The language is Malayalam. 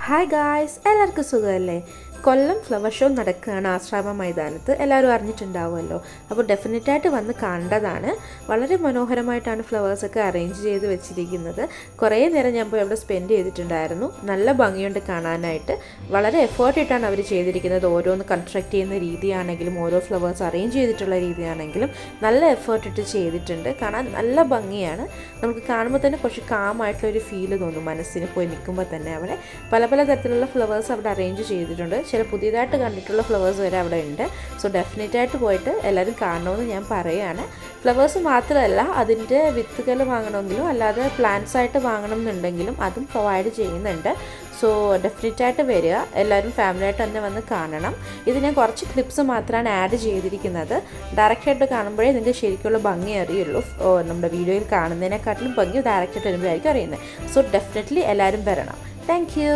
ഹായ് ഗായ്സ്, എല്ലാവർക്കും സുഖമല്ലേ? കൊല്ലം ഫ്ലവർ ഷോ നടക്കുകയാണ് ആശ്രാമ മൈതാനത്ത്. എല്ലാവരും അറിഞ്ഞിട്ടുണ്ടാവുമല്ലോ. അപ്പോൾ ഡെഫിനറ്റായിട്ട് വന്ന് കണ്ടതാണ്. വളരെ മനോഹരമായിട്ടാണ് ഫ്ലവേഴ്സൊക്കെ അറേഞ്ച് ചെയ്ത് വെച്ചിരിക്കുന്നത്. കുറേ നേരം ഞാൻ പോയി അവിടെ സ്പെൻഡ് ചെയ്തിട്ടുണ്ടായിരുന്നു. നല്ല ഭംഗിയുണ്ട് കാണാനായിട്ട്. വളരെ എഫേർട്ട് ഇട്ടാണ് അവർ ചെയ്തിരിക്കുന്നത്. ഓരോന്ന് കൺസ്ട്രക്ട് ചെയ്യുന്ന രീതിയാണെങ്കിലും ഓരോ ഫ്ലവേഴ്സ് അറേഞ്ച് ചെയ്തിട്ടുള്ള രീതിയാണെങ്കിലും നല്ല എഫേർട്ട് ഇട്ട് ചെയ്തിട്ടുണ്ട്. കാണാൻ നല്ല ഭംഗിയാണ്. നമുക്ക് കാണുമ്പോൾ തന്നെ കുറച്ച് കാമായിട്ടുള്ളൊരു ഫീല് തോന്നും മനസ്സിന്. പോയി നിൽക്കുമ്പോൾ തന്നെ അവിടെ പല പല തരത്തിലുള്ള ഫ്ലവേഴ്സ് അവിടെ അറേഞ്ച് ചെയ്തിട്ടുണ്ട്. ചില പുതിയതായിട്ട് കണ്ടിട്ടുള്ള ഫ്ലവേഴ്സ് വരെ അവിടെ ഉണ്ട്. സോ ഡെഫിനറ്റായിട്ട് പോയിട്ട് എല്ലാവരും കാണണമെന്ന് ഞാൻ പറയുകയാണ്. ഫ്ലവേഴ്സ് മാത്രമല്ല, അതിൻ്റെ വിത്തുകൾ വാങ്ങണമെങ്കിലും അല്ലാതെ പ്ലാന്റ്സ് ആയിട്ട് വാങ്ങണം എന്നുണ്ടെങ്കിലും അതും പ്രൊവൈഡ് ചെയ്യുന്നുണ്ട്. സോ ഡെഫിനറ്റായിട്ട് വരിക, എല്ലാവരും ഫാമിലിയായിട്ട് തന്നെ വന്ന് കാണണം. ഇത് ഞാൻ കുറച്ച് ക്ലിപ്സ് മാത്രമാണ് ആഡ് ചെയ്തിരിക്കുന്നത്. ഡയറക്റ്റായിട്ട് കാണുമ്പോഴേ നിങ്ങൾക്ക് ശരിക്കുള്ള ഭംഗി അറിയുള്ളൂ. നമ്മുടെ വീഡിയോയിൽ കാണുന്നതിനെക്കാട്ടിലും ഭംഗി ഡയറക്റ്റായിട്ട് വരുമ്പോഴായിരിക്കും അറിയുന്നത്. സോ ഡെഫിനറ്റ്ലി എല്ലാവരും വരണം. Thank you.